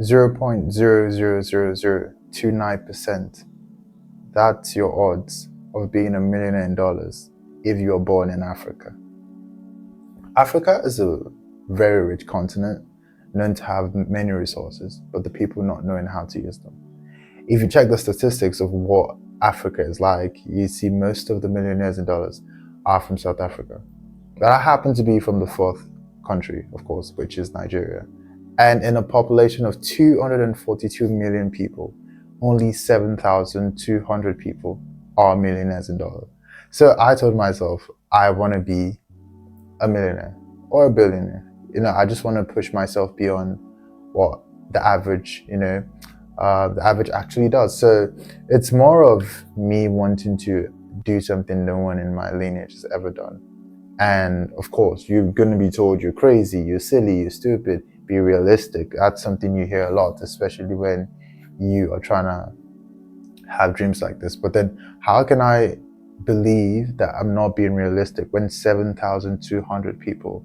0.00029%. That's your odds of being a millionaire in dollars if you're born in Africa. Africa is a very rich continent, known to have many resources, but the people not knowing how to use them. If you check the statistics of what Africa is like, you see most of the millionaires in dollars are from South Africa. But I happen to be from the fourth country, of course, which is Nigeria. And in a population of 242 million people, only 7,200 people are millionaires in dollars. So I told myself, I want to be a millionaire or a billionaire. I just want to push myself beyond what the average, the average actually does. So it's more of me wanting to do something no one in my lineage has ever done. And of course, you're going to be told you're crazy, you're silly, you're stupid. Be realistic. That's something you hear a lot, especially when you are trying to have dreams like this. But then how can I believe that I'm not being realistic when 7,200 people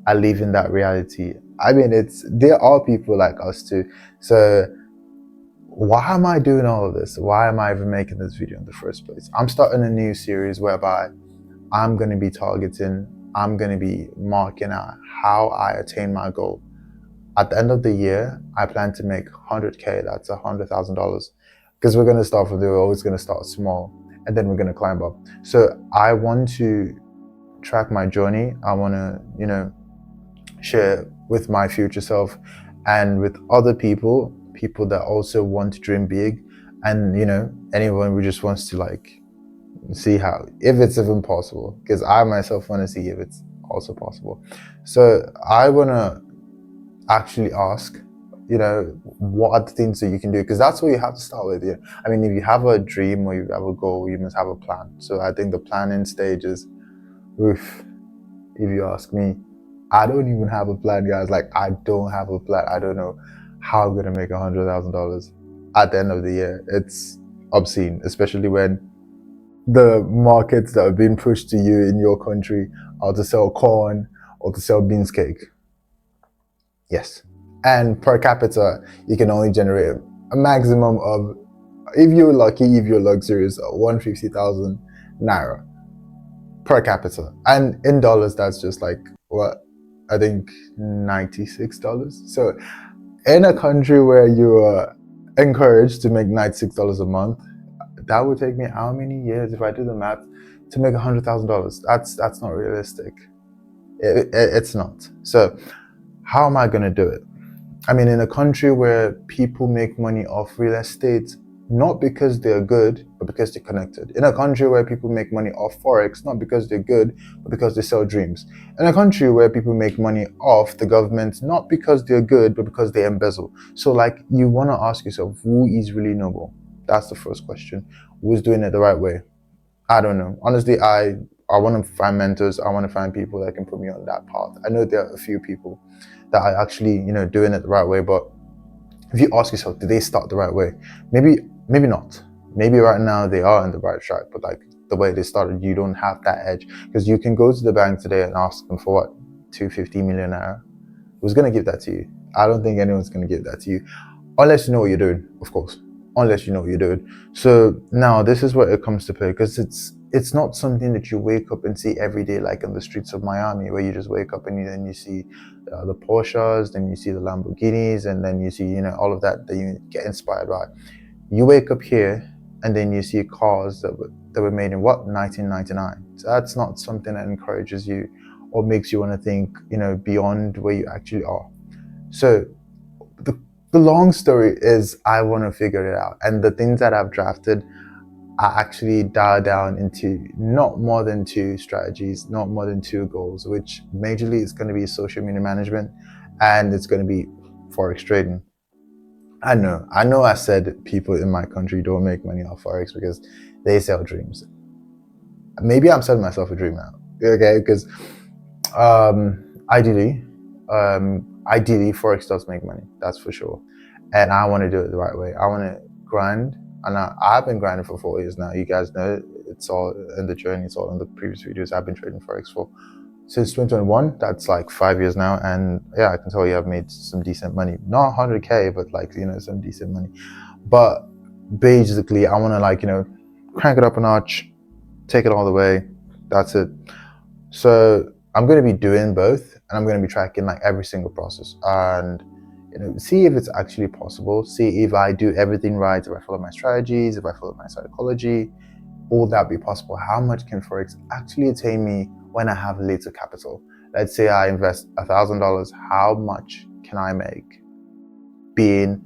are living that reality? I mean, there are people like us too. So why am I doing all of this? Why am I even making this video in the first place? I'm starting a new series whereby I'm going to be marking out how I attain my goal. At the end of the year, I plan to make 100K, that's $100,000. Because we're going to start we're always going to start small, and then we're going to climb up. So I want to track my journey. I want to, share with my future self and with other people that also want to dream big. And, anyone who just wants to see if it's even possible, because I myself want to see if it's also possible. So I want to actually ask, what are the things that you can do? Because that's what you have to start with. Yeah. I mean, if you have a dream or you have a goal, you must have a plan. So I think the planning stage is, if you ask me, I don't even have a plan, guys. I don't have a plan. I don't know how I'm going to make $100,000 at the end of the year. It's obscene, especially when the markets that are being pushed to you in your country are to sell corn or to sell beans cake. Yes. And per capita, you can only generate a maximum of, if you're lucky, if you're luxurious, 150,000 naira per capita. And in dollars, that's just what? I think $96. So in a country where you are encouraged to make $96 a month, that would take me how many years, if I do the math, to make $100,000? That's not realistic. It's not. So how am I going to do it? I mean, in a country where people make money off real estate, not because they're good, but because they're connected. In a country where people make money off Forex, not because they're good, but because they sell dreams. In a country where people make money off the government, not because they're good, but because they embezzle. So you want to ask yourself, who is really noble? That's the first question. Who's doing it the right way? I don't know. Honestly, I want to find mentors. I want to find people that can put me on that path. I know there are a few people that are actually, doing it the right way, but if you ask yourself, did they start the right way? Maybe not. Maybe right now they are on the right track, but the way they started, you don't have that edge. Because you can go to the bank today and ask them for what? 250 million naira. Who's going to give that to you? I don't think anyone's going to give that to you. Unless you know what you're doing, of course. Unless you know what you're doing. So now this is where it comes to play, because it's not something that you wake up and see every day, like in the streets of Miami, where you just wake up and then you see the Porsches, then you see the Lamborghinis, and then you see, all of that you get inspired by. You wake up here and then you see cars that were made in 1999. So that's not something that encourages you or makes you want to think, beyond where you actually are. So the long story is, I want to figure it out. And the things that I've drafted are actually dialed down into not more than 2 strategies, not more than 2 goals, which majorly is going to be social media management and it's going to be Forex trading. I know I said people in my country don't make money off Forex because they sell dreams. Maybe I'm selling myself a dream now, okay? Because ideally, Forex does make money, that's for sure. And I want to do it the right way. I want to grind. And I've been grinding for 4 years now. You guys know it's all in the journey. It's all in the previous videos. I've been trading Forex for since 2021. That's like 5 years now, and yeah, I can tell you I've made some decent money. Not 100K, but like, you know, some decent money. But basically, I want to, like, you know, crank it up a notch, take it all the way. That's it. So I'm going to be doing both, and I'm going to be tracking like every single process, and, you know, see if it's actually possible. See if I do everything right, if I follow my strategies, if I follow my psychology. Will that be possible? How much can Forex actually attain me when I have little capital? Let's say I invest $1,000. How much can I make being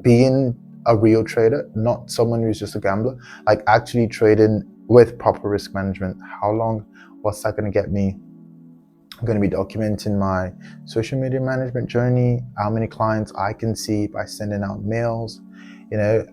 being a real trader, not someone who's just a gambler, like actually trading with proper risk management? How long? What's that going to get me? I'm going to be documenting my social media management journey, how many clients I can see by sending out mails, you know,